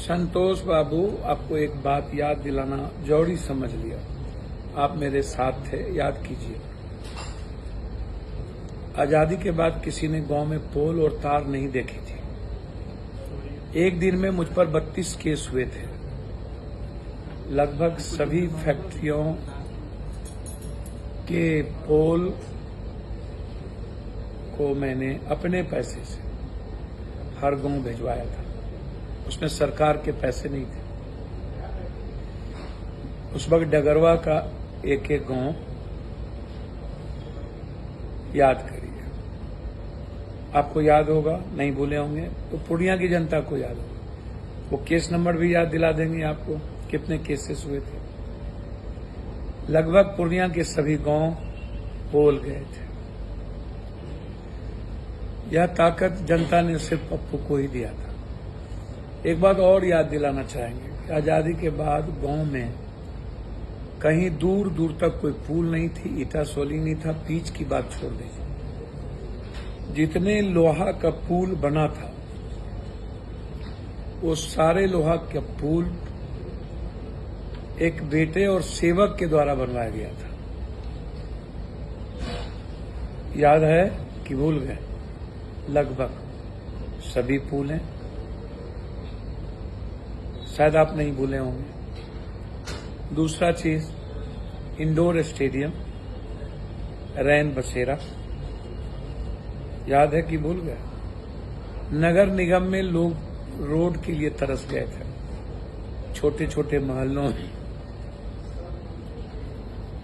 संतोष बाबू, आपको एक बात याद दिलाना जरूरी समझ लिया। आप मेरे साथ थे, याद कीजिए। आजादी के बाद किसी ने गांव में पोल और तार नहीं देखी थी। एक दिन में मुझ पर 32 केस हुए थे। लगभग सभी फैक्ट्रियों के पोल को मैंने अपने पैसे से हर गांव भिजवाया था। उसमें सरकार के पैसे नहीं थे। उस वक्त डगरवा का एक एक गांव याद करिए। आपको याद होगा, नहीं भूले होंगे तो पूर्णिया की जनता को याद होगा। वो केस नंबर भी याद दिला देंगे आपको, कितने केसेस हुए थे। लगभग पूर्णिया के सभी गांव बोल गए थे। यह ताकत जनता ने सिर्फ पप्पू को ही दिया था। एक बात और याद दिलाना चाहेंगे कि आजादी के बाद गांव में कहीं दूर दूर तक कोई पुल नहीं थी, ईटा सोली नहीं था। पीच की बात छोड़ दीजिए, जितने लोहा का पुल बना था वो सारे लोहा का पुल एक बेटे और सेवक के द्वारा बनवाया गया था। याद है कि भूल गए? लगभग सभी पुल हैं, शायद आप नहीं भूले होंगे। दूसरा चीज, इंडोर स्टेडियम, रैन बसेरा, याद है कि भूल गए? नगर निगम में लोग रोड के लिए तरस गए थे। छोटे छोटे मोहल्लों में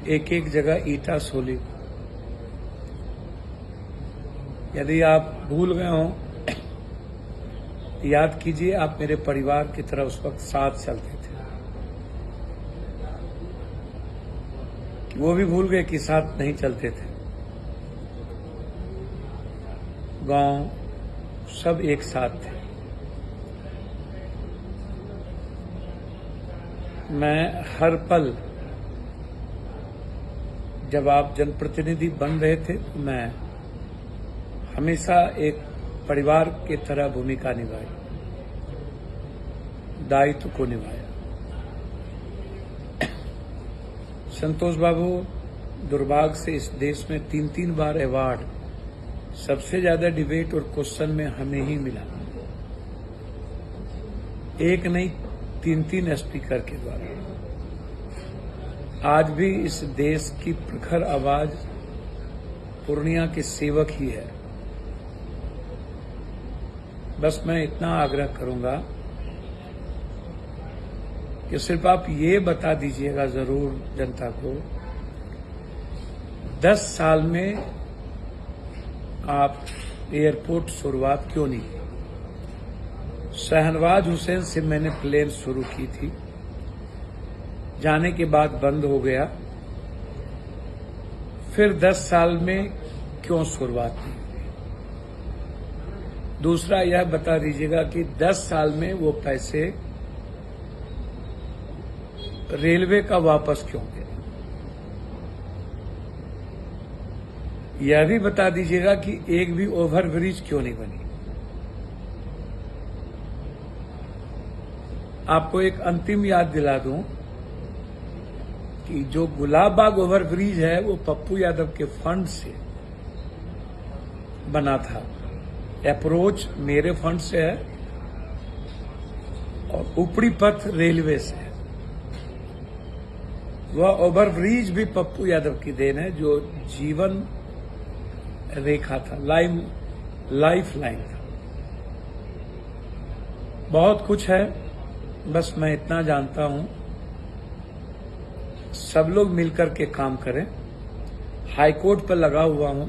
एक एक जगह ईटा सोली। यदि आप भूल गए हो, याद कीजिए, आप मेरे परिवार की तरह उस वक्त साथ चलते थे। कि वो भी भूल गए कि साथ नहीं चलते थे। गांव सब एक साथ थे। मैं हर पल, जब आप जनप्रतिनिधि बन रहे थे, मैं हमेशा एक परिवार की तरह भूमिका निभाई, दायित्व को निभाया। संतोष बाबू, दुर्भाग्य से इस देश में 3-3 बार अवार्ड, सबसे ज्यादा डिबेट और क्वेश्चन में हमें ही मिला। एक नहीं, 3-3 स्पीकर के द्वारा। आज भी इस देश की प्रखर आवाज पूर्णिया के सेवक ही है। बस मैं इतना आग्रह करूंगा कि सिर्फ आप ये बता दीजिएगा जरूर जनता को, 10 साल में आप एयरपोर्ट शुरुआत क्यों नहीं की? शहनवाज हुसैन से मैंने प्लेन शुरू की थी, जाने के बाद बंद हो गया। फिर 10 साल में क्यों शुरुआत नहीं? दूसरा यह बता दीजिएगा कि 10 साल में वो पैसे रेलवे का वापस क्यों गए? यह भी बता दीजिएगा कि एक भी ओवरब्रिज क्यों नहीं बनी? आपको एक अंतिम याद दिला दूं कि जो गुलाबबाग ओवरब्रिज है वो पप्पू यादव के फंड से बना था। अप्रोच मेरे फंड से है और ऊपरी पथ रेलवे से है। वह ओवरब्रिज भी पप्पू यादव की देन है, जो जीवन रेखा था, लाइफ लाइन था। बहुत कुछ है, बस मैं इतना जानता हूं, सब लोग मिलकर के काम करें। हाईकोर्ट पर लगा हुआ हूं,